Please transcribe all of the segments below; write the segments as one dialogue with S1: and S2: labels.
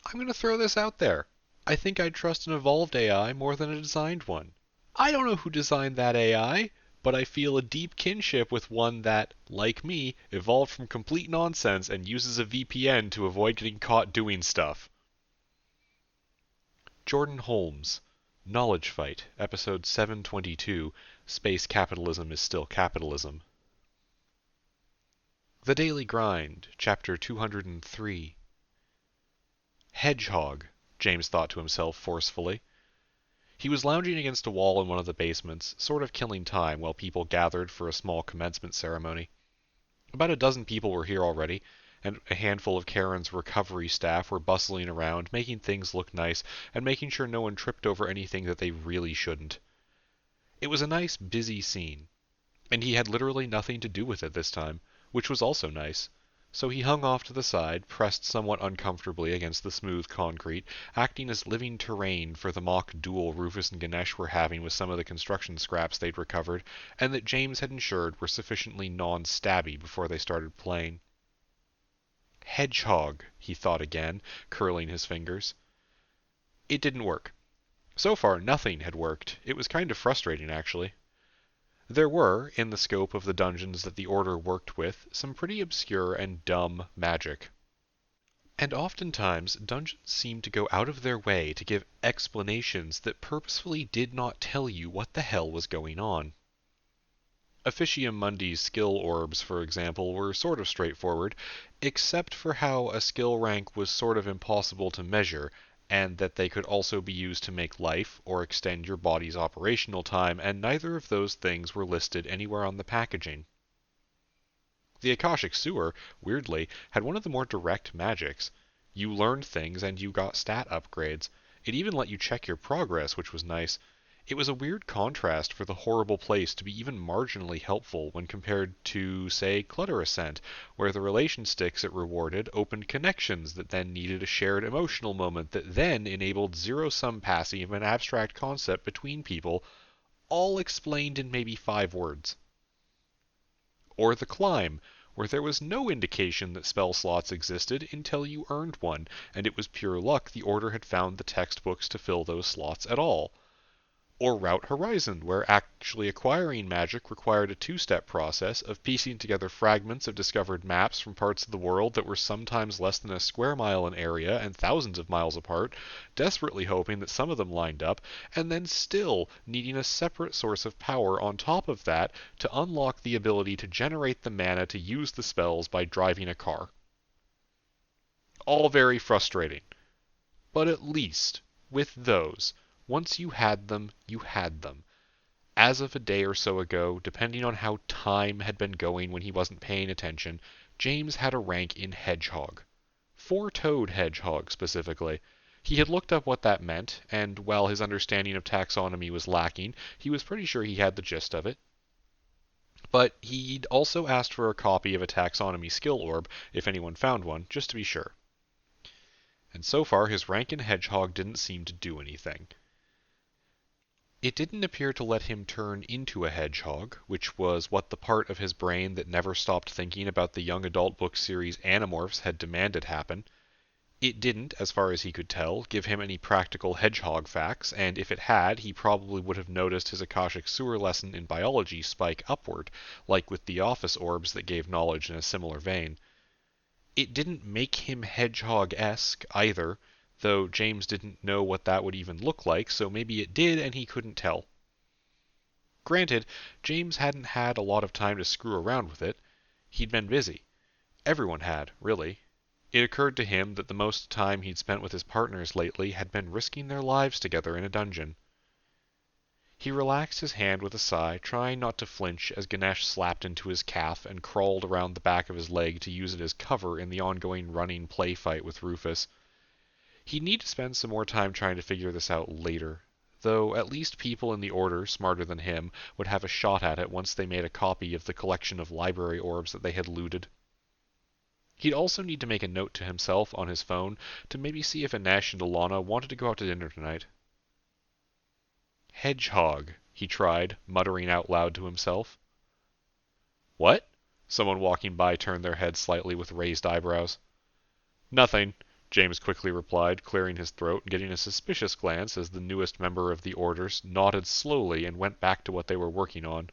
S1: I'm going to throw this out there. I think I'd trust an evolved AI more than a designed one. I don't know who designed that AI, but I feel a deep kinship with one that, like me, evolved from complete nonsense and uses a VPN to avoid getting caught doing stuff. Jordan Holmes, Knowledge Fight, Episode 722, Space Capitalism is Still Capitalism. The Daily Grind, Chapter 203. Hedgehog, James thought to himself forcefully. He was lounging against a wall in one of the basements, sort of killing time while people gathered for a small commencement ceremony. About a dozen people were here already, and a handful of Karen's recovery staff were bustling around, making things look nice, and making sure no one tripped over anything that they really shouldn't. It was a nice, busy scene, and he had literally nothing to do with it this time, which was also nice. So he hung off to the side, pressed somewhat uncomfortably against the smooth concrete, acting as living terrain for the mock duel Rufus and Ganesh were having with some of the construction scraps they'd recovered, and that James had ensured were sufficiently non-stabby before they started playing. Hedgehog, he thought again, curling his fingers. It didn't work. So far, nothing had worked. It was kind of frustrating, actually. There were, in the scope of the dungeons that the Order worked with, some pretty obscure and dumb magic. And oftentimes, dungeons seemed to go out of their way to give explanations that purposefully did not tell you what the hell was going on. Officium Mundi's skill orbs, for example, were sort of straightforward, except for how a skill rank was sort of impossible to measure, and that they could also be used to make life or extend your body's operational time, and neither of those things were listed anywhere on the packaging. The Akashic Sewer, weirdly, had one of the more direct magics. You learned things and you got stat upgrades. It even let you check your progress, which was nice. It was a weird contrast for the horrible place to be even marginally helpful when compared to, say, Clutter Ascent, where the relation sticks it rewarded opened connections that then needed a shared emotional moment that then enabled zero-sum passing of an abstract concept between people, all explained in maybe 5 words. Or the Climb, where there was no indication that spell slots existed until you earned one, and it was pure luck the Order had found the textbooks to fill those slots at all. Or Route Horizon, where actually acquiring magic required a 2-step process of piecing together fragments of discovered maps from parts of the world that were sometimes less than a square mile in area and thousands of miles apart, desperately hoping that some of them lined up, and then still needing a separate source of power on top of that to unlock the ability to generate the mana to use the spells by driving a car. All very frustrating. But at least, with those, once you had them, you had them. As of a day or so ago, depending on how time had been going when he wasn't paying attention, James had a rank in Hedgehog. 4-toed Hedgehog, specifically. He had looked up what that meant, and while his understanding of taxonomy was lacking, he was pretty sure he had the gist of it. But he'd also asked for a copy of a taxonomy skill orb, if anyone found one, just to be sure. And so far his rank in Hedgehog didn't seem to do anything. It didn't appear to let him turn into a hedgehog, which was what the part of his brain that never stopped thinking about the young adult book series Animorphs had demanded happen. It didn't, as far as he could tell, give him any practical hedgehog facts, and if it had, he probably would have noticed his Akashic Sewer lesson in biology spike upward, like with the office orbs that gave knowledge in a similar vein. It didn't make him hedgehog-esque either, though James didn't know what that would even look like, so maybe it did and he couldn't tell. Granted, James hadn't had a lot of time to screw around with it. He'd been busy. Everyone had, really. It occurred to him that the most time he'd spent with his partners lately had been risking their lives together in a dungeon. He relaxed his hand with a sigh, trying not to flinch as Ganesh slapped into his calf and crawled around the back of his leg to use it as cover in the ongoing running play fight with Rufus. He'd need to spend some more time trying to figure this out later, though at least people in the Order, smarter than him, would have a shot at it once they made a copy of the collection of library orbs that they had looted. He'd also need to make a note to himself on his phone to maybe see if Anesh and Alana wanted to go out to dinner tonight. Hedgehog, he tried, muttering out loud to himself. What? Someone walking by turned their head slightly with raised eyebrows. Nothing. James quickly replied, clearing his throat and getting a suspicious glance as the newest member of the orders nodded slowly and went back to what they were working on.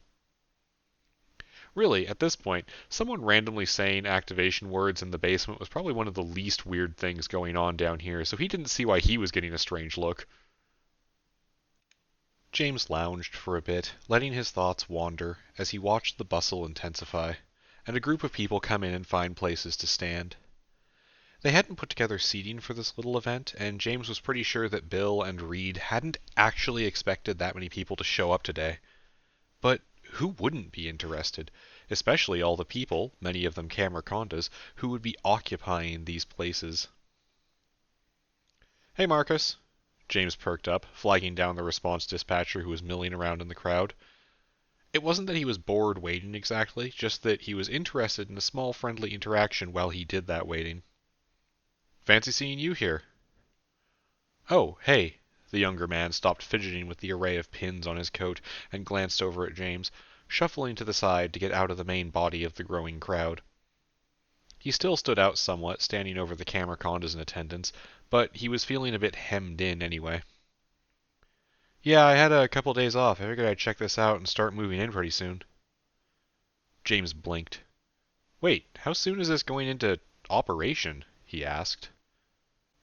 S1: Really, at this point, someone randomly saying activation words in the basement was probably one of the least weird things going on down here, so he didn't see why he was getting a strange look. James lounged for a bit, letting his thoughts wander as he watched the bustle intensify, and a group of people come in and find places to stand. They hadn't put together seating for this little event, and James was pretty sure that Bill and Reed hadn't actually expected that many people to show up today. But who wouldn't be interested? Especially all the people, many of them Camercondas, who would be occupying these places. "Hey, Marcus." James perked up, flagging down the response dispatcher who was milling around in the crowd. It wasn't that he was bored waiting exactly, just that he was interested in a small friendly interaction while he did that waiting. "Fancy seeing you here." "Oh, hey." The younger man stopped fidgeting with the array of pins on his coat and glanced over at James, shuffling to the side to get out of the main body of the growing crowd. He still stood out somewhat, standing over the Camercondas in attendance, but he was feeling a bit hemmed in anyway. "Yeah, I had a couple days off. I figured I'd check this out and start moving in pretty soon." James blinked. "Wait, how soon is this going into operation?" he asked.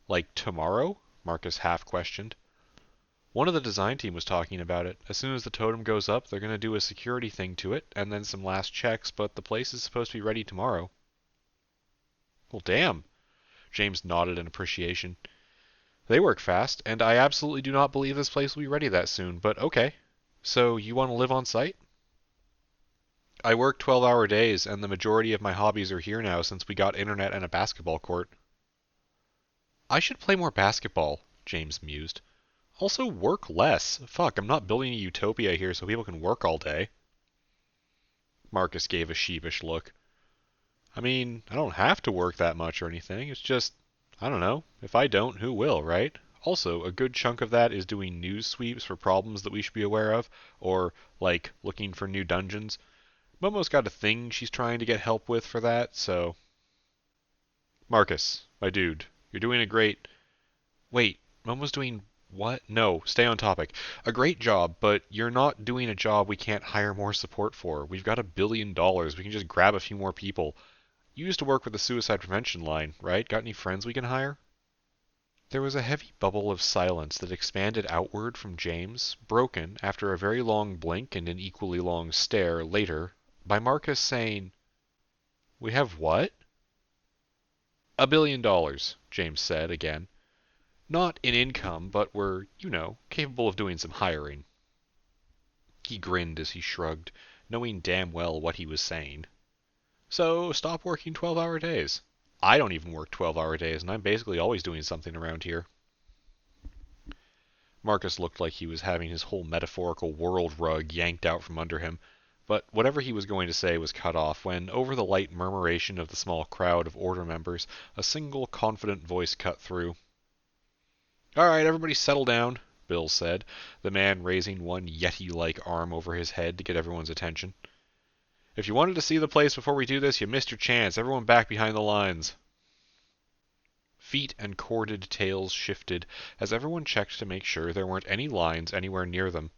S1: "Like tomorrow?" Marcus half questioned. "One of the design team was talking about it. As soon as the totem goes up, they're going to do a security thing to it, and then some last checks, but the place is supposed to be ready tomorrow." "Well, damn." James nodded in appreciation. "They work fast, and I absolutely do not believe this place will be ready that soon, but okay. So you want to live on site?" "I work 12-hour days, and the majority of my hobbies are here now since we got internet and a basketball court." "I should play more basketball," James mused. "Also work less. Fuck, I'm not building a utopia here so people can work all day." Marcus gave a sheepish look. "I mean, I don't have to work that much or anything. It's just, I don't know. If I don't, who will, right? Also, a good chunk of that is doing news sweeps for problems that we should be aware of, or, like, looking for new dungeons. Momo's got a thing she's trying to get help with for that, so..." "Marcus, my dude, you're doing a great..." "Wait, Momo's doing what? No, stay on topic. A great job, but you're not doing a job we can't hire more support for. We've got $1 billion. We can just grab a few more people. You used to work with the suicide prevention line, right? Got any friends we can hire?" There was a heavy bubble of silence that expanded outward from James, broken, after a very long blink and an equally long stare later, by Marcus saying, "We have what?" "$1 billion," James said again. "Not in income, but we're, capable of doing some hiring." He grinned as he shrugged, knowing damn well what he was saying. "So stop working 12-hour days. I don't even work 12-hour days, and I'm basically always doing something around here." Marcus looked like he was having his whole metaphorical world rug yanked out from under him, but whatever he was going to say was cut off when, over the light murmuration of the small crowd of Order members, a single confident voice cut through. "All right, everybody settle down," Bill said, the man raising one Yeti-like arm over his head to get everyone's attention. "If you wanted to see the place before we do this, you missed your chance. Everyone back behind the lines." Feet and corded tails shifted as everyone checked to make sure there weren't any lines anywhere near them.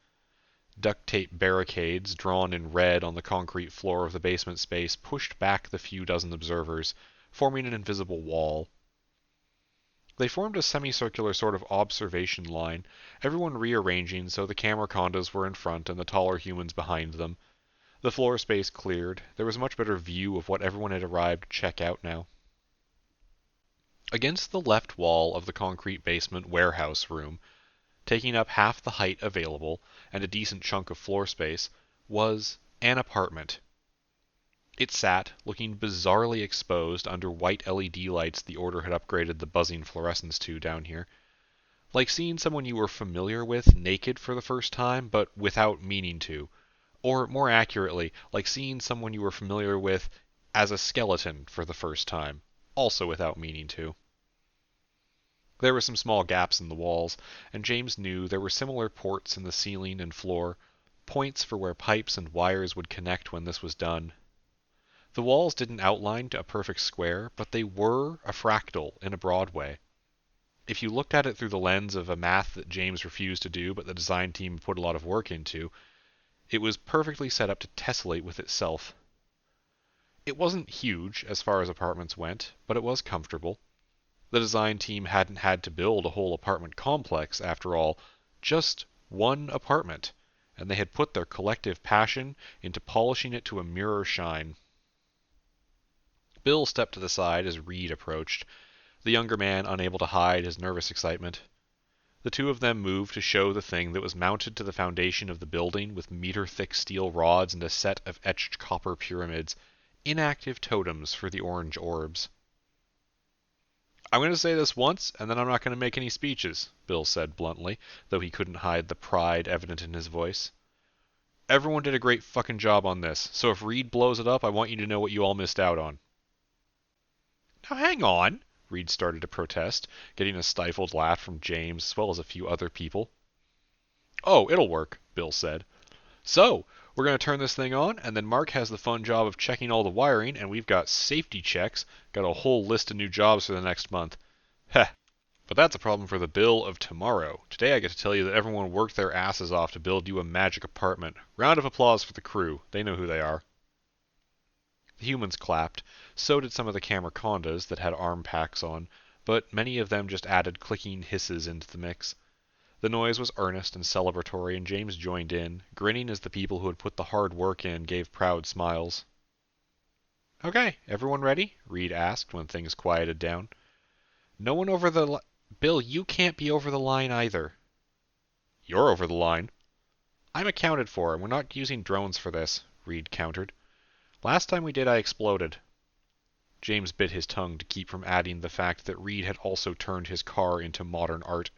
S1: Duct tape barricades, drawn in red on the concrete floor of the basement space, pushed back the few dozen observers, forming an invisible wall. They formed a semicircular sort of observation line, everyone rearranging so the Camercondas were in front and the taller humans behind them. The floor space cleared. There was a much better view of what everyone had arrived to check out now. Against the left wall of the concrete basement warehouse room, taking up half the height available and a decent chunk of floor space, was an apartment. It sat, looking bizarrely exposed under white LED lights the Order had upgraded the buzzing fluorescence to down here. Like seeing someone you were familiar with naked for the first time, but without meaning to. Or, more accurately, like seeing someone you were familiar with as a skeleton for the first time, also without meaning to. There were some small gaps in the walls, and James knew there were similar ports in the ceiling and floor, points for where pipes and wires would connect when this was done. The walls didn't outline to a perfect square, but they were a fractal in a broad way. If you looked at it through the lens of a math that James refused to do but the design team put a lot of work into, it was perfectly set up to tessellate with itself. It wasn't huge as far as apartments went, but it was comfortable. The design team hadn't had to build a whole apartment complex, after all, just one apartment, and they had put their collective passion into polishing it to a mirror shine. Bill stepped to the side as Reed approached, the younger man unable to hide his nervous excitement. The two of them moved to show the thing that was mounted to the foundation of the building with meter-thick steel rods and a set of etched copper pyramids, inactive totems for the orange orbs. "I'm going to say this once, and then I'm not going to make any speeches," Bill said bluntly, though he couldn't hide the pride evident in his voice. "Everyone did a great fucking job on this, so if Reed blows it up, I want you to know what you all missed out on." "Now hang on," Reed started to protest, getting a stifled laugh from James as well as a few other people. "Oh, it'll work," Bill said. "So, we're going to turn this thing on, and then Mark has the fun job of checking all the wiring, and we've got safety checks, got a whole list of new jobs for the next month. Heh. But that's a problem for the Bill of tomorrow. Today I get to tell you that everyone worked their asses off to build you a magic apartment. Round of applause for the crew. They know who they are." The humans clapped. So did some of the Camercondas that had arm packs on, but many of them just added clicking hisses into the mix. The noise was earnest and celebratory, and James joined in, grinning as the people who had put the hard work in gave proud smiles. "Okay, everyone ready?" Reed asked when things quieted down. "No one over the Bill, you can't be over the line either." "You're over the line." "I'm accounted for, and we're not using drones for this," Reed countered. "Last time we did, I exploded." James bit his tongue to keep from adding the fact that Reed had also turned his car into modern art.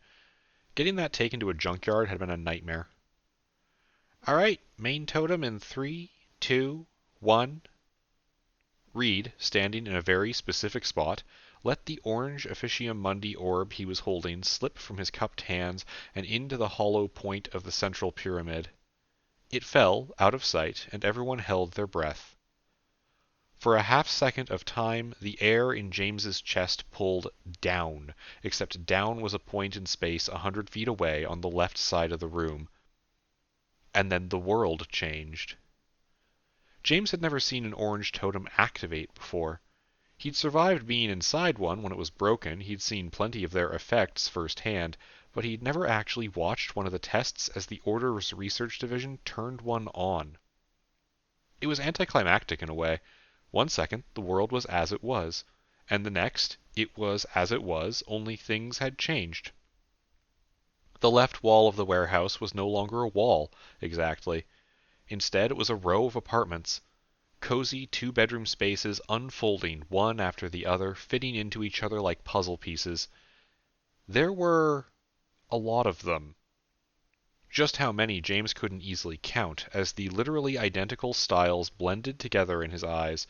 S1: Getting that taken to a junkyard had been a nightmare. "All right, main totem in 3, 2, 1. Reed, standing in a very specific spot, let the orange Officium Mundi orb he was holding slip from his cupped hands and into the hollow point of the central pyramid. It fell, out of sight, and everyone held their breath. For a half-second of time, the air in James's chest pulled down, except down was a point in space 100 feet away on the left side of the room. And then the world changed. James had never seen an orange totem activate before. He'd survived being inside one when it was broken, he'd seen plenty of their effects firsthand, but he'd never actually watched one of the tests as the Order's research division turned one on. It was anticlimactic in a way. 1 second, the world was as it was, and the next, it was as it was, only things had changed. The left wall of the warehouse was no longer a wall, exactly. Instead, it was a row of apartments. Cozy two-bedroom spaces unfolding one after the other, fitting into each other like puzzle pieces. There were a lot of them. Just how many James couldn't easily count, as the literally identical styles blended together in his eyes,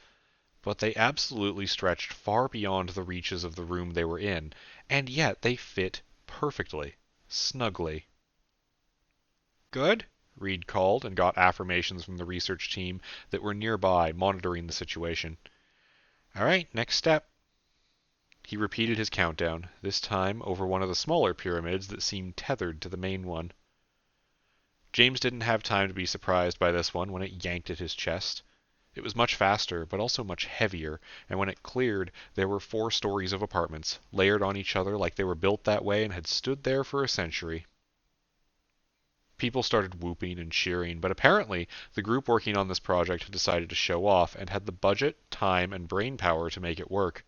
S1: but they absolutely stretched far beyond the reaches of the room they were in, and yet they fit perfectly, snugly. "Good?" Reed called, and got affirmations from the research team that were nearby monitoring the situation. "All right, next step." He repeated his countdown, this time over one of the smaller pyramids that seemed tethered to the main one. James didn't have time to be surprised by this one when it yanked at his chest. It was much faster, but also much heavier, and when it cleared, there were 4 stories of apartments, layered on each other like they were built that way and had stood there for a century. People started whooping and cheering, but apparently the group working on this project had decided to show off and had the budget, time, and brain power to make it work.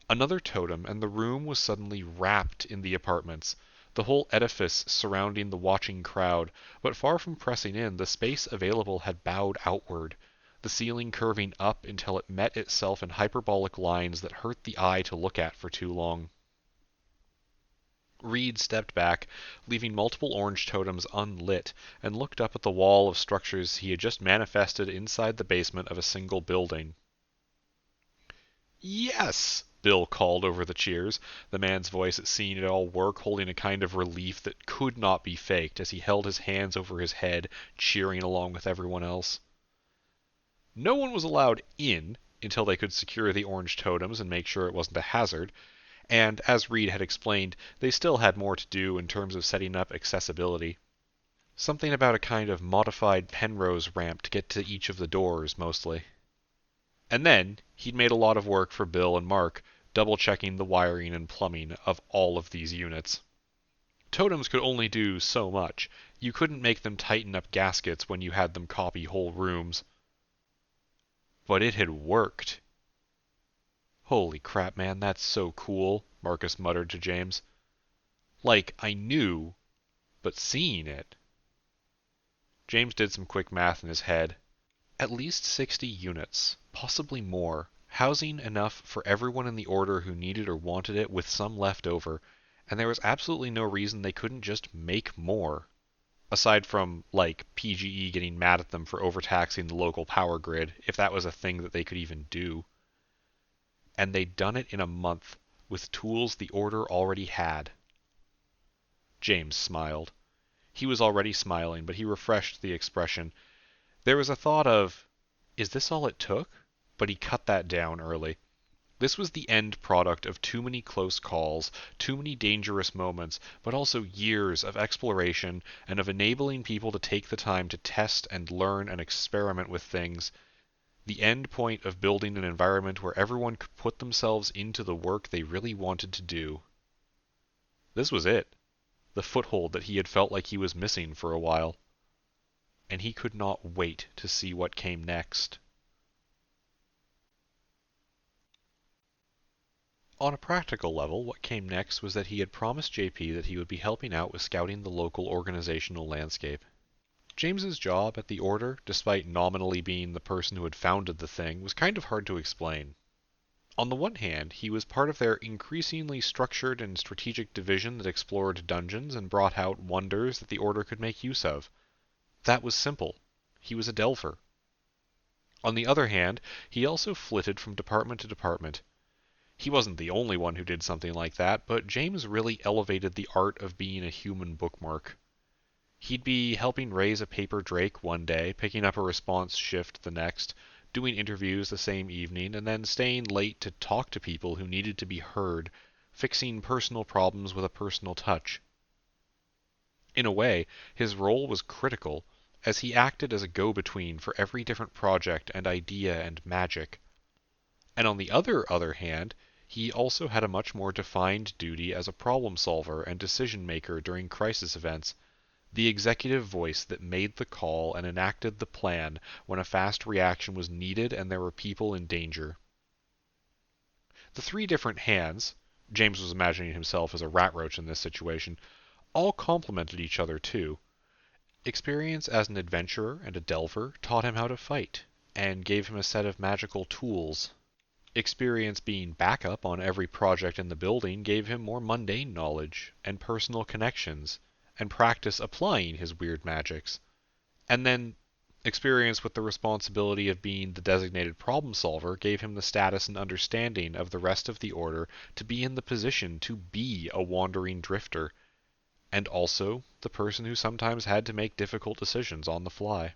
S1: Another totem, and the room was suddenly wrapped in the apartments, the whole edifice surrounding the watching crowd, but far from pressing in, the space available had bowed outward, the ceiling curving up until it met itself in hyperbolic lines that hurt the eye to look at for too long. Reed stepped back, leaving multiple orange totems unlit, and looked up at the wall of structures he had just manifested inside the basement of a single building. "Yes!" Bill called over the cheers, the man's voice at seeing it all work holding a kind of relief that could not be faked as he held his hands over his head, cheering along with everyone else. No one was allowed in until they could secure the orange totems and make sure it wasn't a hazard, and as Reed had explained, they still had more to do in terms of setting up accessibility. Something about a kind of modified Penrose ramp to get to each of the doors, mostly. And then, he'd made a lot of work for Bill and Mark, double-checking the wiring and plumbing of all of these units. Totems could only do so much. You couldn't make them tighten up gaskets when you had them copy whole rooms. But it had worked. Holy crap, man, that's so cool, Marcus muttered to James. Like, I knew, but seeing it. James did some quick math in his head. At least 60 units, possibly more, housing enough for everyone in the Order who needed or wanted it with some left over, and there was absolutely no reason they couldn't just make more. Aside from, like, PGE getting mad at them for overtaxing the local power grid, if that was a thing that they could even do. And they'd done it in a month, with tools the Order already had. James smiled. He was already smiling, but he refreshed the expression. There was a thought of, is this all it took? But he cut that down early. This was the end product of too many close calls, too many dangerous moments, but also years of exploration and of enabling people to take the time to test and learn and experiment with things. The end point of building an environment where everyone could put themselves into the work they really wanted to do. This was it. The foothold that he had felt like he was missing for a while. And he could not wait to see what came next. On a practical level, what came next was that he had promised JP that he would be helping out with scouting the local organizational landscape. James's job at the Order, despite nominally being the person who had founded the thing, was kind of hard to explain. On the one hand, he was part of their increasingly structured and strategic division that explored dungeons and brought out wonders that the Order could make use of. That was simple. He was a Delver. On the other hand, he also flitted from department to department. He wasn't the only one who did something like that, but James really elevated the art of being a human bookmark. He'd be helping raise a paper drake one day, picking up a response shift the next, doing interviews the same evening, and then staying late to talk to people who needed to be heard, fixing personal problems with a personal touch. In a way, his role was critical, as he acted as a go-between for every different project and idea and magic. And on the other hand, he also had a much more defined duty as a problem solver and decision maker during crisis events, the executive voice that made the call and enacted the plan when a fast reaction was needed and there were people in danger. The three different hands, James was imagining himself as a rat roach in this situation, all complemented each other too. Experience as an adventurer and a delver taught him how to fight, and gave him a set of magical tools. Experience being backup on every project in the building gave him more mundane knowledge and personal connections, and practice applying his weird magics. And then, experience with the responsibility of being the designated problem solver gave him the status and understanding of the rest of the Order to be in the position to be a wandering drifter, and also the person who sometimes had to make difficult decisions on the fly.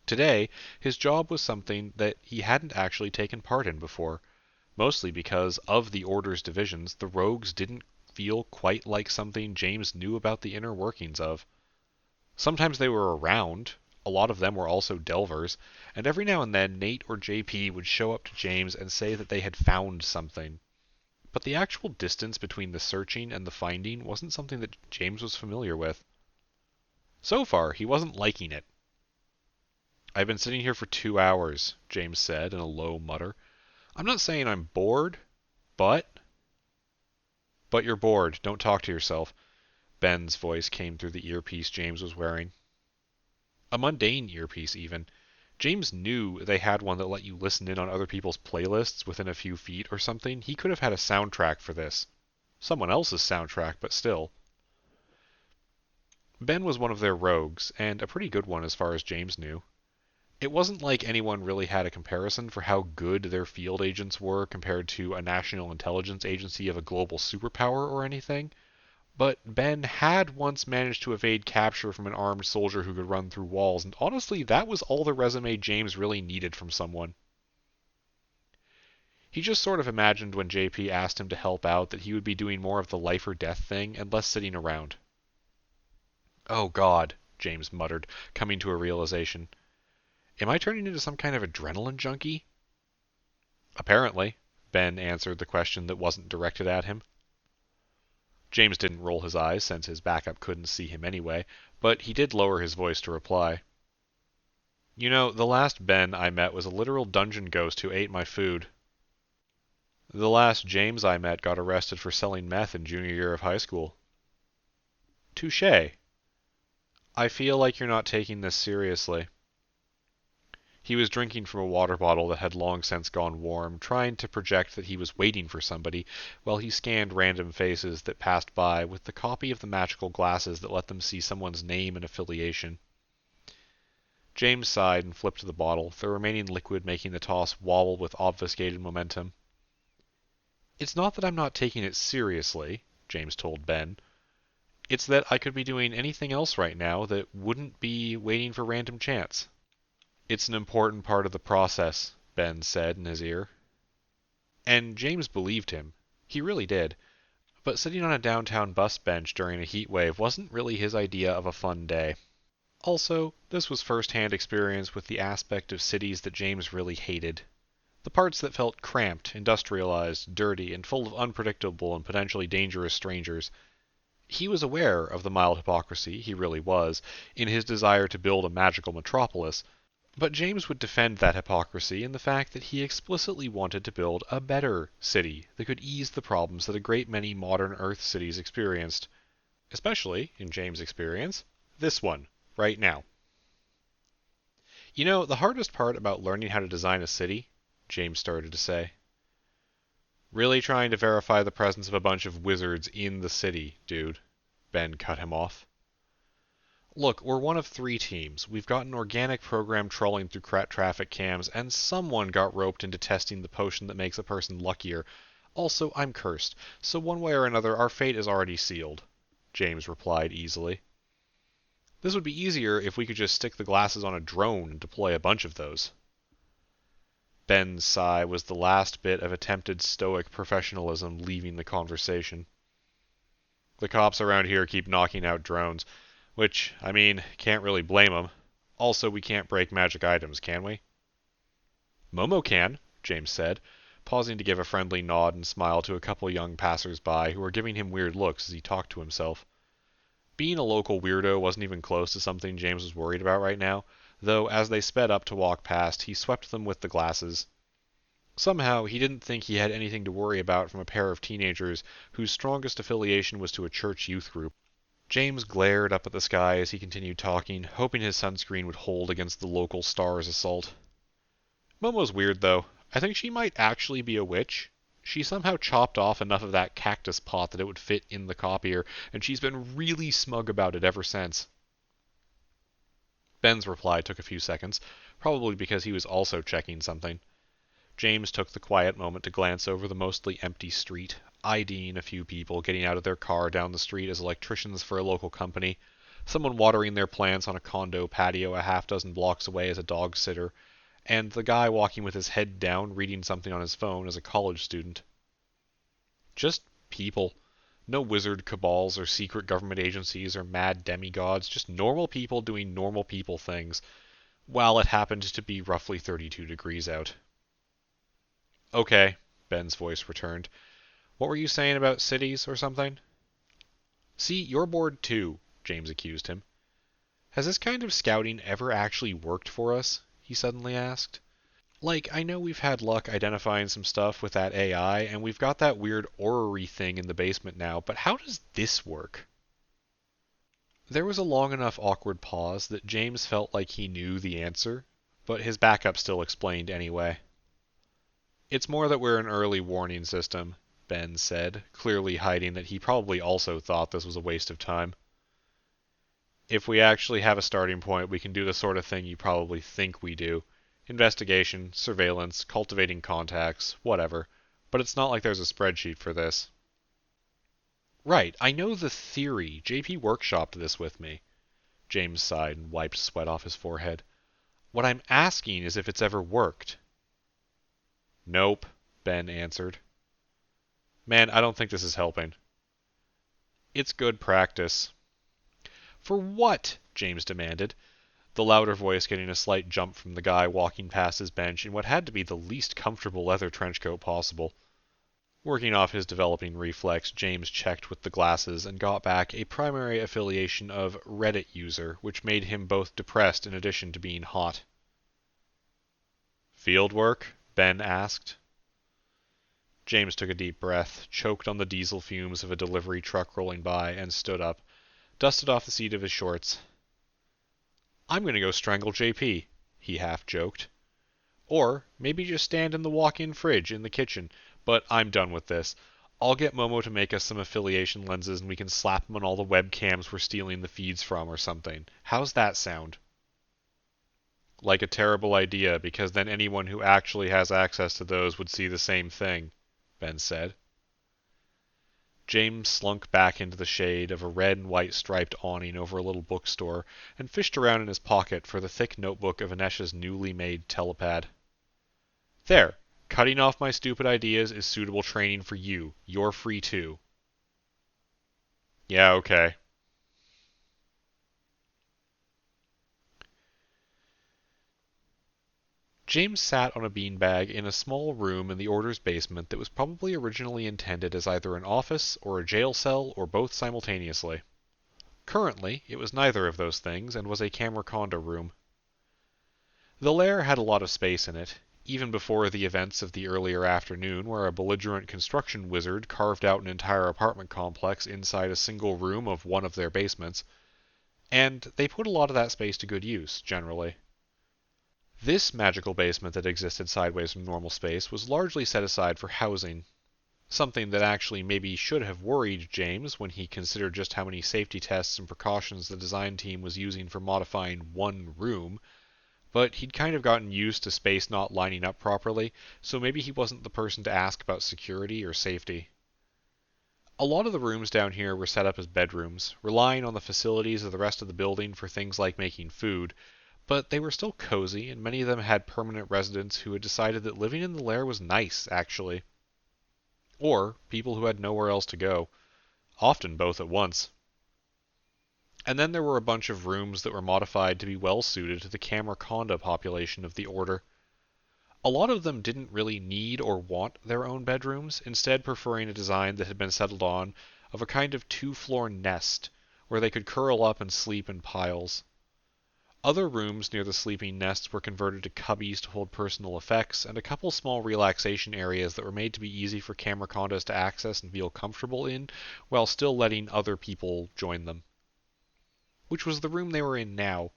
S1: Today, his job was something that he hadn't actually taken part in before, mostly because of the Order's divisions, the rogues didn't feel quite like something James knew about the inner workings of. Sometimes they were around, a lot of them were also delvers, and every now and then Nate or JP would show up to James and say that they had found something. But the actual distance between the searching and the finding wasn't something that James was familiar with. So far, he wasn't liking it. "I've been sitting here for 2 hours," James said in a low mutter. "I'm not saying I'm bored, but—" "But you're bored. Don't talk to yourself." Ben's voice came through the earpiece James was wearing. A mundane earpiece, even. James knew they had one that let you listen in on other people's playlists within a few feet or something. He could have had a soundtrack for this. Someone else's soundtrack, but still. Ben was one of their rogues, and a pretty good one as far as James knew. It wasn't like anyone really had a comparison for how good their field agents were compared to a national intelligence agency of a global superpower or anything, but Ben had once managed to evade capture from an armed soldier who could run through walls, and honestly, that was all the resume James really needed from someone. He just sort of imagined when JP asked him to help out that he would be doing more of the life or death thing and less sitting around. Oh God, James muttered, coming to a realization. Am I turning into some kind of adrenaline junkie? Apparently, Ben answered the question that wasn't directed at him. James didn't roll his eyes since his backup couldn't see him anyway, but he did lower his voice to reply. You know, the last Ben I met was a literal dungeon ghost who ate my food. The last James I met got arrested for selling meth in junior year of high school. Touché. I feel like you're not taking this seriously. He was drinking from a water bottle that had long since gone warm, trying to project that he was waiting for somebody, while he scanned random faces that passed by with the copy of the magical glasses that let them see someone's name and affiliation. James sighed and flipped the bottle, the remaining liquid making the toss wobble with obfuscated momentum. It's not that I'm not taking it seriously, James told Ben. It's that I could be doing anything else right now that wouldn't be waiting for random chance. It's an important part of the process, Ben said in his ear. And James believed him. He really did. But sitting on a downtown bus bench during a heat wave wasn't really his idea of a fun day. Also, this was first-hand experience with the aspect of cities that James really hated. The parts that felt cramped, industrialized, dirty, and full of unpredictable and potentially dangerous strangers. He was aware of the mild hypocrisy, he really was, in his desire to build a magical metropolis, but James would defend that hypocrisy in the fact that he explicitly wanted to build a better city that could ease the problems that a great many modern Earth cities experienced. Especially, in James' experience, this one, right now. You know, the hardest part about learning how to design a city, James started to say. Really trying to verify the presence of a bunch of wizards in the city, dude. Ben cut him off. Look, we're one of 3 teams. We've got an organic program trolling through traffic cams, and someone got roped into testing the potion that makes a person luckier. Also, I'm cursed, so one way or another our fate is already sealed, James replied easily. This would be easier if we could just stick the glasses on a drone and deploy a bunch of those. Ben's sigh was the last bit of attempted stoic professionalism leaving the conversation. The cops around here keep knocking out drones, which, I mean, can't really blame them. Also, we can't break magic items, can we? Momo can, James said, pausing to give a friendly nod and smile to a couple young passers-by who were giving him weird looks as he talked to himself. Being a local weirdo wasn't even close to something James was worried about right now, though as they sped up to walk past, he swept them with the glasses. Somehow, he didn't think he had anything to worry about from a pair of teenagers whose strongest affiliation was to a church youth group. James glared up at the sky as he continued talking, hoping his sunscreen would hold against the local star's assault. Momo's weird, though. I think she might actually be a witch. She somehow chopped off enough of that cactus pot that it would fit in the copier, and she's been really smug about it ever since. Ben's reply took a few seconds, probably because he was also checking something. James took the quiet moment to glance over the mostly empty street, IDing a few people getting out of their car down the street as electricians for a local company, someone watering their plants on a condo patio a half-dozen blocks away as a dog sitter, and the guy walking with his head down reading something on his phone as a college student. Just people. No wizard cabals or secret government agencies or mad demigods, just normal people doing normal people things, while it happened to be roughly 32 degrees out. Okay, Ben's voice returned. What were you saying about cities or something? See, you're bored too, James accused him. Has this kind of scouting ever actually worked for us? He suddenly asked. Like, I know we've had luck identifying some stuff with that AI, and we've got that weird orrery thing in the basement now, but how does this work? There was a long enough awkward pause that James felt like he knew the answer, but his backup still explained anyway. It's more that we're an early warning system, Ben said, clearly hiding that he probably also thought this was a waste of time. If we actually have a starting point, we can do the sort of thing you probably think we do. Investigation, surveillance, cultivating contacts, whatever. But it's not like there's a spreadsheet for this. Right, I know the theory. JP workshopped this with me. James sighed and wiped sweat off his forehead. What I'm asking is if it's ever worked. Nope, Ben answered. Man, I don't think this is helping. It's good practice. For what? James demanded, the louder voice getting a slight jump from the guy walking past his bench in what had to be the least comfortable leather trench coat possible. Working off his developing reflex, James checked with the glasses and got back a primary affiliation of Reddit user, which made him both depressed in addition to being hot. Field work? Ben asked. James took a deep breath, choked on the diesel fumes of a delivery truck rolling by, and stood up, dusted off the seat of his shorts. I'm going to go strangle JP, he half-joked. Or maybe just stand in the walk-in fridge in the kitchen, but I'm done with this. I'll get Momo to make us some affiliation lenses and we can slap them on all the webcams we're stealing the feeds from or something. How's that sound? Like a terrible idea, because then anyone who actually has access to those would see the same thing, Ben said. James slunk back into the shade of a red and white striped awning over a little bookstore and fished around in his pocket for the thick notebook of Anesha's newly made telepad. There! Cutting off my stupid ideas is suitable training for you. You're free too. Yeah, okay. James sat on a beanbag in a small room in the Order's basement that was probably originally intended as either an office or a jail cell or both simultaneously. Currently, it was neither of those things and was a Camerconda room. The lair had a lot of space in it, even before the events of the earlier afternoon where a belligerent construction wizard carved out an entire apartment complex inside a single room of one of their basements, and they put a lot of that space to good use, generally. This magical basement that existed sideways from normal space was largely set aside for housing, something that actually maybe should have worried James when he considered just how many safety tests and precautions the design team was using for modifying one room, but he'd kind of gotten used to space not lining up properly, so maybe he wasn't the person to ask about security or safety. A lot of the rooms down here were set up as bedrooms, relying on the facilities of the rest of the building for things like making food, but they were still cozy, and many of them had permanent residents who had decided that living in the lair was nice, actually. Or people who had nowhere else to go, often both at once. And then there were a bunch of rooms that were modified to be well suited to the Camerconda population of the Order. A lot of them didn't really need or want their own bedrooms, instead preferring a design that had been settled on of a kind of two-floor nest, where they could curl up and sleep in piles. Other rooms near the sleeping nests were converted to cubbies to hold personal effects, and a couple small relaxation areas that were made to be easy for Camercondas to access and feel comfortable in, while still letting other people join them. Which was the room they were in now.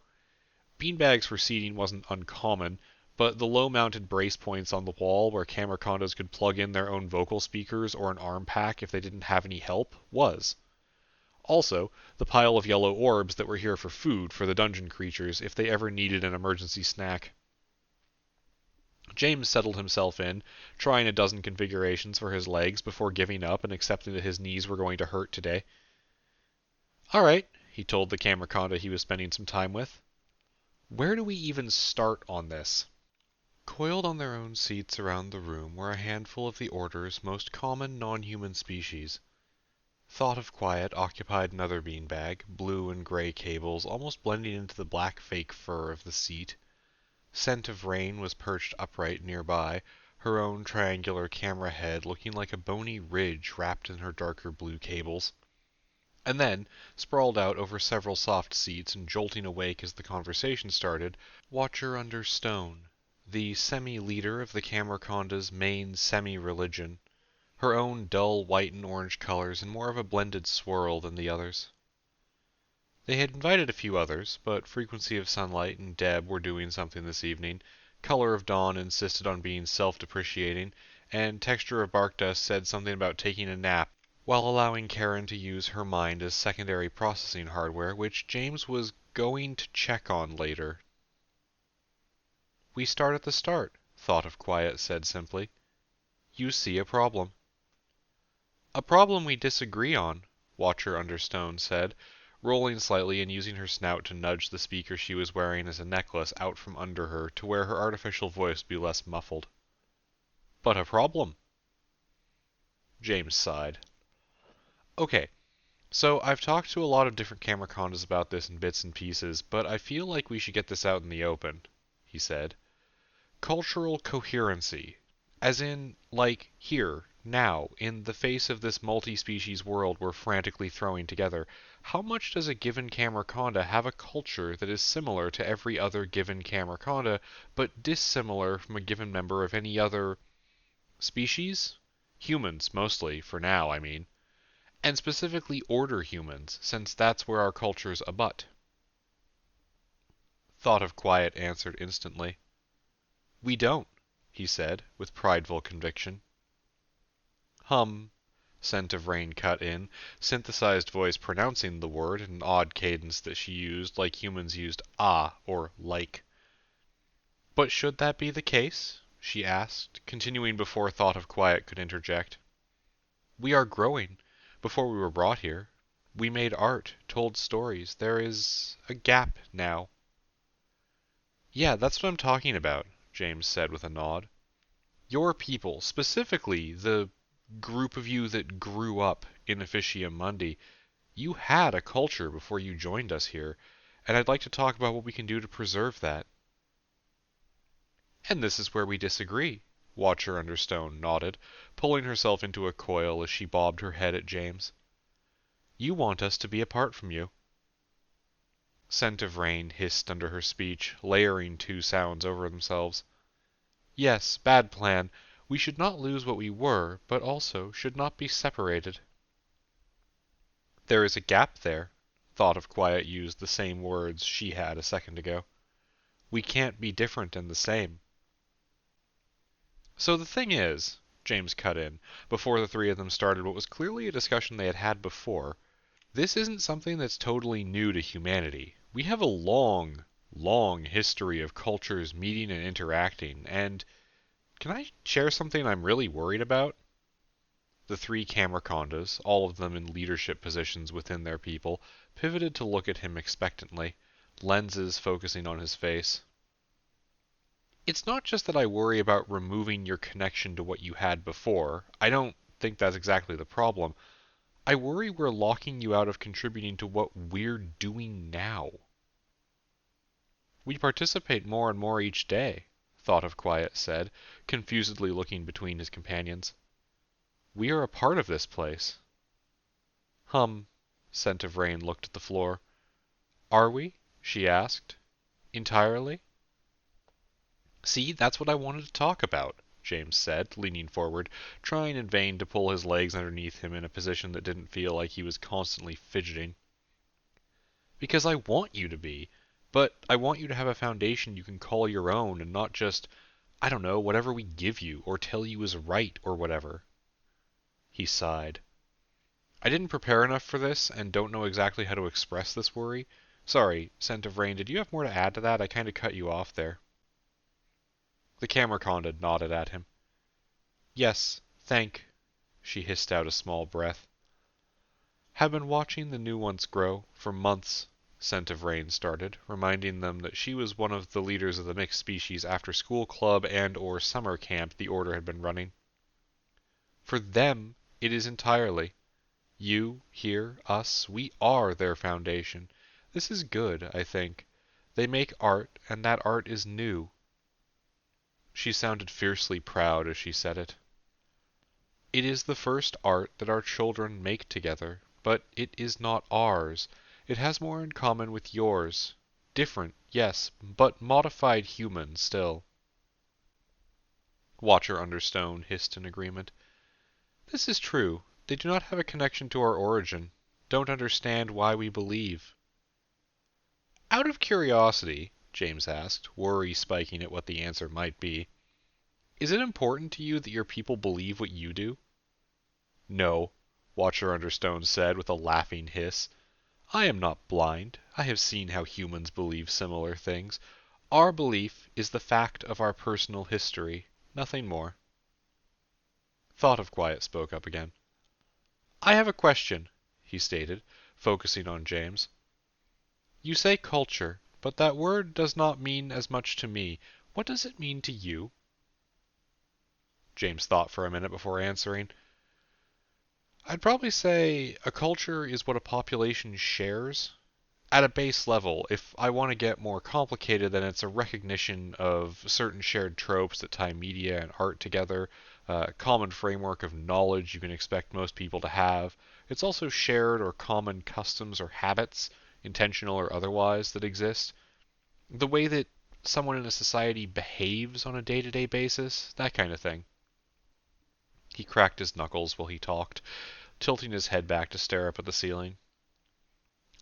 S1: Beanbags for seating wasn't uncommon, but the low-mounted brace points on the wall where Camercondas could plug in their own vocal speakers or an arm pack if they didn't have any help was. Also, the pile of yellow orbs that were here for food for the dungeon creatures if they ever needed an emergency snack. James settled himself in, trying a dozen configurations for his legs before giving up and accepting that his knees were going to hurt today. All right, he told the Camerconda he was spending some time with. Where do we even start on this? Coiled on their own seats around the room were a handful of the Order's most common non-human species. Thought of Quiet occupied another beanbag, blue and gray cables almost blending into the black fake fur of the seat. Scent of Rain was perched upright nearby, her own triangular camera head looking like a bony ridge wrapped in her darker blue cables. And then, sprawled out over several soft seats and jolting awake as the conversation started, Watcher Under Stone, the semi-leader of the Camerconda's main semi-religion, her own dull white and orange colors in more of a blended swirl than the others. They had invited a few others, but Frequency of Sunlight and Deb were doing something this evening, Color of Dawn insisted on being self-depreciating, and Texture of Bark Dust said something about taking a nap, while allowing Karen to use her mind as secondary processing hardware, which James was going to check on later. We start at the start, Thought of Quiet said simply. You see a problem. A problem we disagree on, Watcher Understone said, rolling slightly and using her snout to nudge the speaker she was wearing as a necklace out from under her to where her artificial voice would be less muffled. But a problem. James sighed. Okay, so I've talked to a lot of different camera condas about this in bits and pieces, but I feel like we should get this out in the open, he said. Cultural coherency. As in, like, here, now, in the face of this multi-species world we're frantically throwing together, how much does a given Camerconda have a culture that is similar to every other given Camerconda, but dissimilar from a given member of any other species? Humans, mostly, for now, I mean. And specifically order humans, since that's where our cultures abut. Thought of Quiet answered instantly. We don't, he said, with prideful conviction. Scent of Rain cut in, synthesized voice pronouncing the word in an odd cadence that she used like humans used or like. But should that be the case? She asked, continuing before Thought of Quiet could interject. We are growing. Before we were brought here, we made art, told stories. There is a gap now. Yeah, that's what I'm talking about, James said with a nod. Your people, specifically the group of you that grew up in Officium Mundi, you had a culture before you joined us here, and I'd like to talk about what we can do to preserve that. And this is where we disagree, Watcher Understone nodded, pulling herself into a coil as she bobbed her head at James. You want us to be apart from you. Scent of Rain hissed under her speech, layering two sounds over themselves. Yes, bad plan. We should not lose what we were, but also should not be separated. There is a gap there. Thought of Quiet used the same words she had a second ago. We can't be different and the same. So the thing is, James cut in, before the three of them started what was clearly a discussion they had had before, this isn't something that's totally new to humanity. We have a long, long history of cultures meeting and interacting, and can I share something I'm really worried about? The three Camercondas, all of them in leadership positions within their people, pivoted to look at him expectantly, lenses focusing on his face. It's not just that I worry about removing your connection to what you had before. I don't think that's exactly the problem. I worry we're locking you out of contributing to what we're doing now. We participate more and more each day, Thought of Quiet said, confusedly looking between his companions. We are a part of this place. Scent of Rain looked at the floor. Are we? She asked. Entirely? See, that's what I wanted to talk about, James said, leaning forward, trying in vain to pull his legs underneath him in a position that didn't feel like he was constantly fidgeting. Because I want you to be, but I want you to have a foundation you can call your own and not just, I don't know, whatever we give you or tell you is right or whatever. He sighed. I didn't prepare enough for this and don't know exactly how to express this worry. Sorry, Scent of Rain, did you have more to add to that? I kind of cut you off there. The Camerconda nodded at him. Yes, she hissed out a small breath. Have been watching the new ones grow for months, Scent of Rain started, reminding them that she was one of the leaders of the mixed species after school club and or summer camp the Order had been running. For them, it is entirely. You, here, us, we are their foundation. This is good, I think. They make art, and that art is new. She sounded fiercely proud as she said it. It is the first art that our children make together, but it is not ours. It has more in common with yours. Different, yes, but modified human still. Watcher Understone hissed in agreement. This is true. They do not have a connection to our origin. Don't understand why we believe. Out of curiosity, James asked, worry spiking at what the answer might be, is it important to you that your people believe what you do? No, Watcher Understone said with a laughing hiss. I am not blind. I have seen how humans believe similar things. Our belief is the fact of our personal history, nothing more. Thought of Quiet spoke up again. I have a question, he stated, focusing on James. You say culture, but that word does not mean as much to me. What does it mean to you? James thought for a minute before answering. I'd probably say a culture is what a population shares. At a base level, if I want to get more complicated, then it's a recognition of certain shared tropes that tie media and art together, a common framework of knowledge you can expect most people to have. It's also shared or common customs or habits, intentional or otherwise, that exist. The way that someone in a society behaves on a day-to-day basis, that kind of thing. He cracked his knuckles while he talked, tilting his head back to stare up at the ceiling.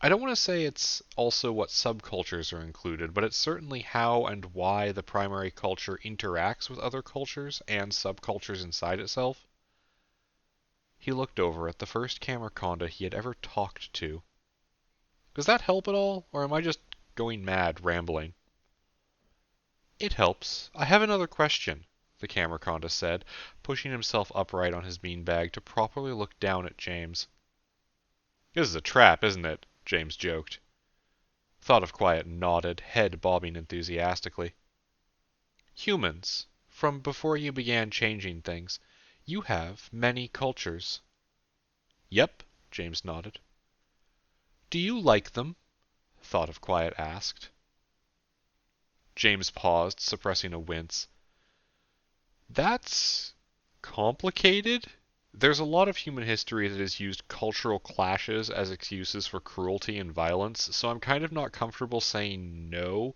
S1: I don't want to say it's also what subcultures are included, but it's certainly how and why the primary culture interacts with other cultures and subcultures inside itself. He looked over at the first Camerconda he had ever talked to. Does that help at all, or am I just going mad, rambling? It helps. I have another question, the Camerconda said, pushing himself upright on his beanbag to properly look down at James. This is a trap, isn't it? James joked. Thought of Quiet nodded, head bobbing enthusiastically. Humans, from before you began changing things, you have many cultures. Yep, James nodded. Do you like them? Thought of Quiet asked. James paused, suppressing a wince. That's complicated? There's a lot of human history that has used cultural clashes as excuses for cruelty and violence, so I'm kind of not comfortable saying no.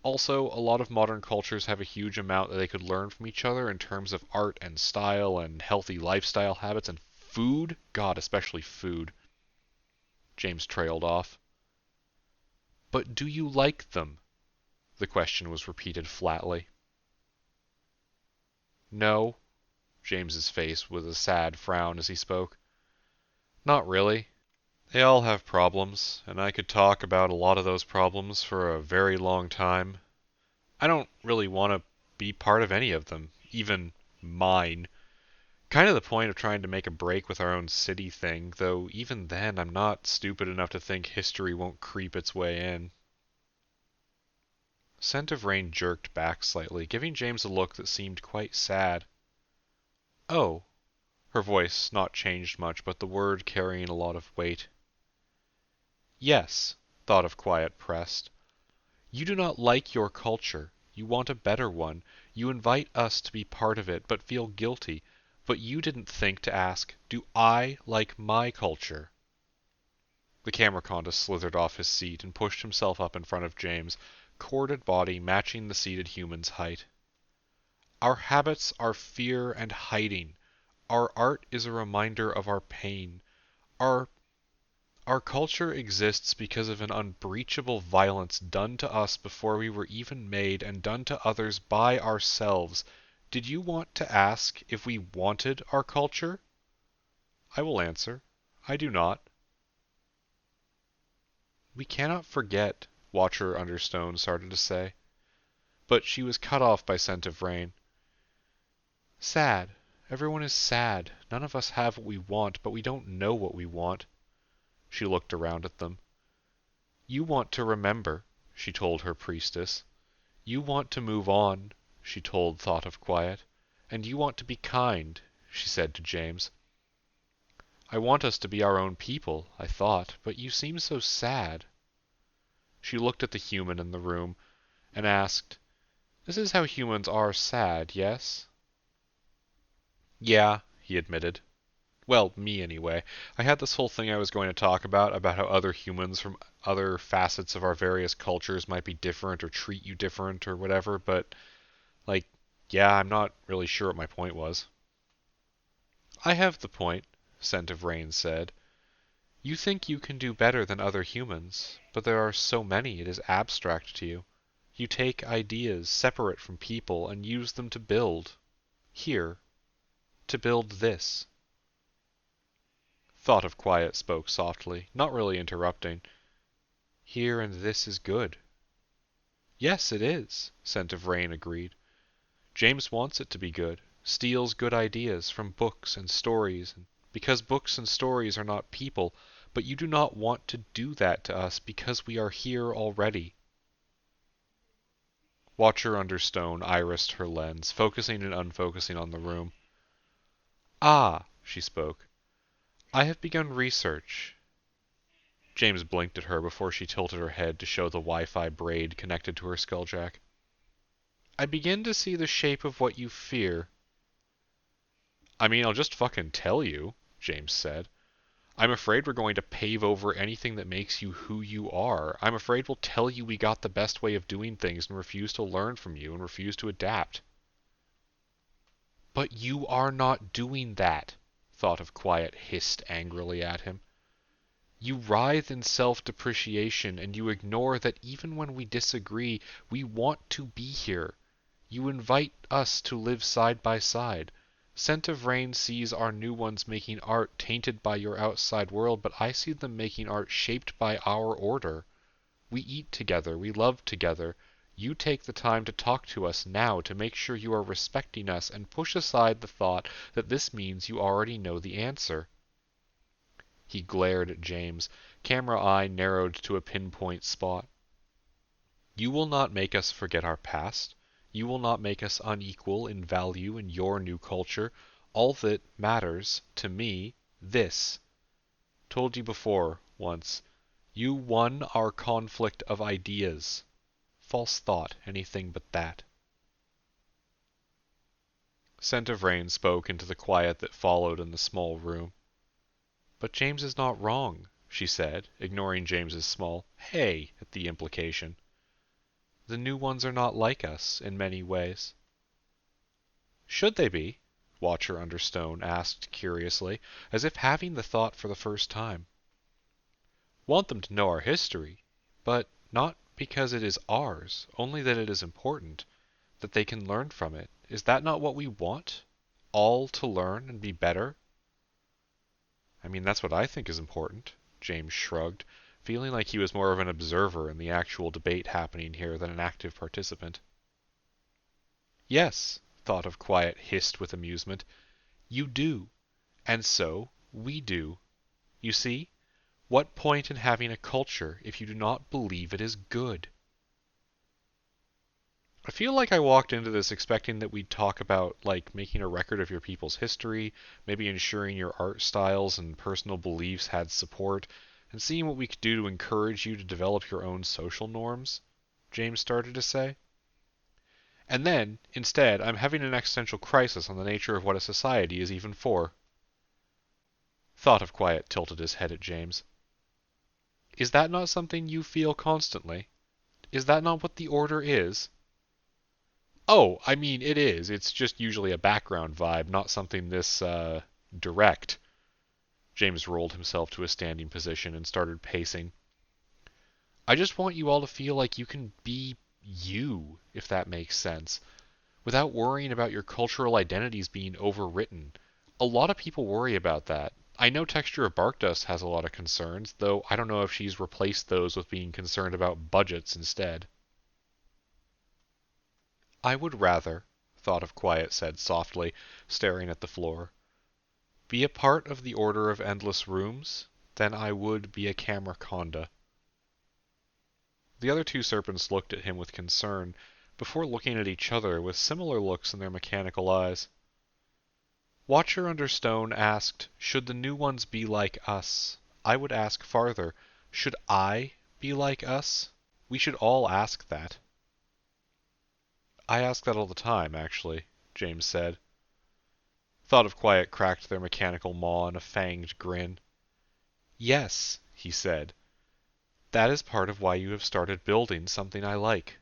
S1: Also, a lot of modern cultures have a huge amount that they could learn from each other in terms of art and style and healthy lifestyle habits and food. God, especially food. James trailed off. But do you like them? The question was repeated flatly. No. James's face was a sad frown as he spoke. Not really. They all have problems, and I could talk about a lot of those problems for a very long time. I don't really want to be part of any of them, even mine. Kind of the point of trying to make a break with our own city thing, though even then I'm not stupid enough to think history won't creep its way in. Scent of Rain jerked back slightly, giving James a look that seemed quite sad. Oh. Her voice not changed much, but the word carrying a lot of weight. Yes, Thought of Quiet pressed. You do not like your culture. You want a better one. You invite us to be part of it, but feel guilty. But you didn't think to ask, do I like my culture? The Camerconda slithered off his seat and pushed himself up in front of James, corded body matching the seated human's height. Our habits are fear and hiding. Our art is a reminder of our pain. Our culture exists because of an unbreachable violence done to us before we were even made and done to others by ourselves. Did you want to ask if we wanted our culture? I will answer. I do not. We cannot forget, Watcher Understone started to say. But she was cut off by Scent of Rain. Sad. Everyone is sad. None of us have what we want, but we don't know what we want. She looked around at them. You want to remember, she told her priestess. You want to move on, she told Thought of Quiet. And you want to be kind, she said to James. I want us to be our own people, I thought, but you seem so sad. She looked at the human in the room and asked, This is how humans are sad, yes? Yeah, he admitted. Well, me anyway. I had this whole thing I was going to talk about how other humans from other facets of our various cultures might be different or treat you different or whatever, but, yeah, I'm not really sure what my point was. I have the point, Scent of Rain said. You think you can do better than other humans, but there are so many it is abstract to you. You take ideas separate from people and use them to build. Here. To build this. Thought of Quiet spoke softly, not really interrupting. Here and this is good. Yes, it is, Scent of Rain agreed. James wants it to be good, steals good ideas from books and stories, because books and stories are not people, but you do not want to do that to us because we are here already. Watcher Understone irised her lens, focusing and unfocusing on the room. Ah, she spoke. I have begun research. James blinked at her before she tilted her head to show the Wi-Fi braid connected to her skulljack. I begin to see the shape of what you fear. I mean, I'll just fucking tell you, James said. I'm afraid we're going to pave over anything that makes you who you are. I'm afraid we'll tell you we got the best way of doing things and refuse to learn from you and refuse to adapt. But you are not doing that, Thought of Quiet hissed angrily at him. You writhe in self-depreciation and you ignore that even when we disagree, we want to be here. You invite us to live side by side. Scent of Rain sees our new ones making art tainted by your outside world, but I see them making art shaped by our order. We eat together, we love together. You take the time to talk to us now to make sure you are respecting us and push aside the thought that this means you already know the answer. He glared at James, camera eye narrowed to a pinpoint spot. You will not make us forget our past. You will not make us unequal in value in your new culture. All that matters, to me, this. Told you before, once. You won our conflict of ideas. False thought, anything but that. Scent of Rain spoke into the quiet that followed in the small room. But James is not wrong, she said, ignoring James's small "hey" at the implication. The new ones are not like us, in many ways. Should they be? Watcher Understone asked curiously, as if having the thought for the first time. Want them to know our history, but not because it is ours, only that it is important, that they can learn from it. Is that not what we want? All to learn and be better? I mean, that's what I think is important, James shrugged, feeling like he was more of an observer in the actual debate happening here than an active participant. Yes, Thought of Quiet hissed with amusement. You do. And so, we do. You see? What point in having a culture if you do not believe it is good? I feel like I walked into this expecting that we'd talk about, like, making a record of your people's history, maybe ensuring your art styles and personal beliefs had support, and seeing what we could do to encourage you to develop your own social norms, James started to say. And then, instead, I'm having an existential crisis on the nature of what a society is even for. Thought of Quiet tilted his head at James. Is that not something you feel constantly? Is that not what the Order is? Oh, I mean, it is. It's just usually a background vibe, not something this, direct. James rolled himself to a standing position and started pacing. I just want you all to feel like you can be you, if that makes sense, without worrying about your cultural identities being overwritten. A lot of people worry about that. I know Texture of Bark Dust has a lot of concerns, though I don't know if she's replaced those with being concerned about budgets instead. I would rather, Thought of Quiet said softly, staring at the floor, be a part of the Order of Endless Rooms than I would be a Camerconda. The other two serpents looked at him with concern, before looking at each other with similar looks in their mechanical eyes. Watcher Understone asked, should the new ones be like us? I would ask farther, should I be like us? We should all ask that. I ask that all the time, actually, James said. Thought of Quiet cracked their mechanical maw in a fanged grin. Yes, he said. That is part of why you have started building something I like.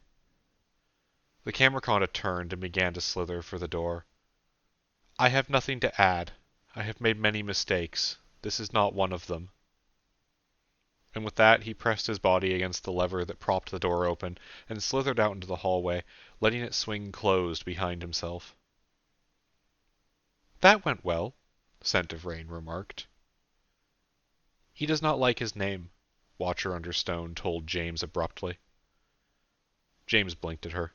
S1: The Camerconda turned and began to slither for the door. I have nothing to add. I have made many mistakes. This is not one of them. And with that, he pressed his body against the lever that propped the door open and slithered out into the hallway, letting it swing closed behind himself. That went well, Scent of Rain remarked. He does not like his name, Watcher Understone told James abruptly. James blinked at her.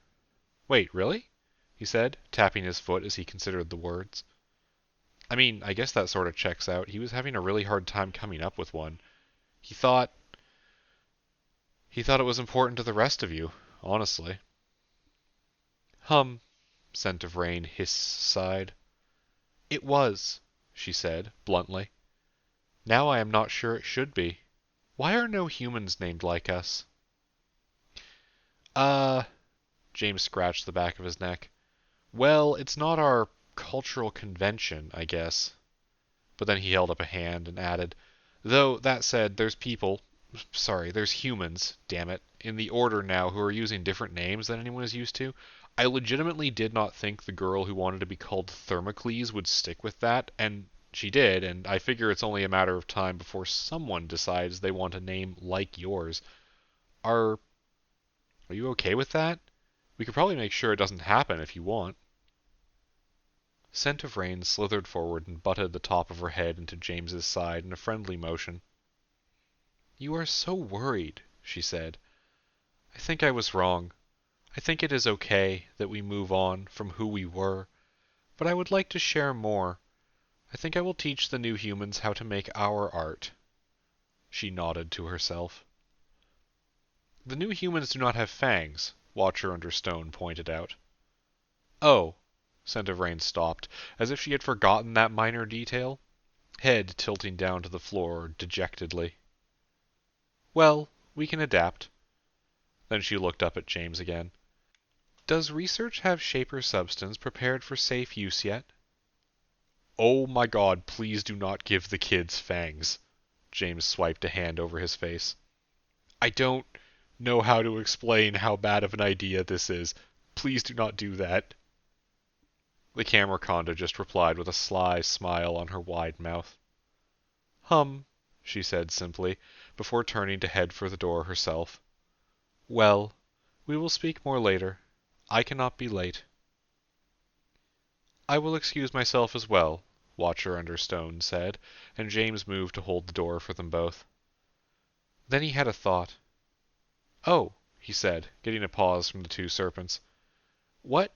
S1: Wait, really? He said, tapping his foot as he considered the words. I mean, I guess that sort of checks out. He was having a really hard time coming up with one. He thought it was important to the rest of you, honestly. Scent of Rain sighed. It was. she said, bluntly. Now I am not sure it should be. Why are no humans named like us? Uh, James scratched the back of his neck. Well, it's not our cultural convention, I guess. But then he held up a hand and added, though, that said, there's humans, damn it, in the Order now who are using different names than anyone is used to. I legitimately did not think the girl who wanted to be called Thermocles would stick with that, and she did, and I figure it's only a matter of time before someone decides they want a name like yours. Are you okay with that? We could probably make sure it doesn't happen if you want. Scent of Rain slithered forward and butted the top of her head into James's side in a friendly motion. You are so worried, she said. I think I was wrong. I think it is okay that we move on from who we were, but I would like to share more. I think I will teach the new humans how to make our art. She nodded to herself. The new humans do not have fangs, Watcher Under Stone pointed out. Oh, Scent of Rain stopped, as if she had forgotten that minor detail, head tilting down to the floor dejectedly. Well, we can adapt. Then she looked up at James again. Does research have Shaper substance prepared for safe use yet? Oh my god, please do not give the kids fangs. James swiped a hand over his face. I don't know how to explain how bad of an idea this is. Please do not do that. The Camerconda just replied with a sly smile on her wide mouth. She said simply, before turning to head for the door herself. Well, we will speak more later. I cannot be late. I will excuse myself as well, Watcher Under Stone said, and James moved to hold the door for them both. Then he had a thought. Oh, he said, getting a pause from the two serpents. What?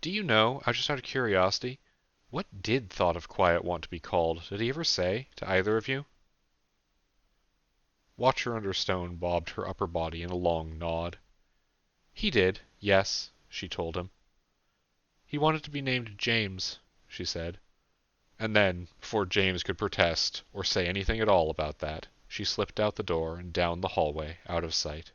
S1: Do you know, just out of curiosity, what did Thought of Quiet want to be called? Did he ever say to either of you? Watcher Under Stone bobbed her upper body in a long nod. He did, yes, she told him. He wanted to be named James, she said. And then, before James could protest or say anything at all about that, she slipped out the door and down the hallway out of sight.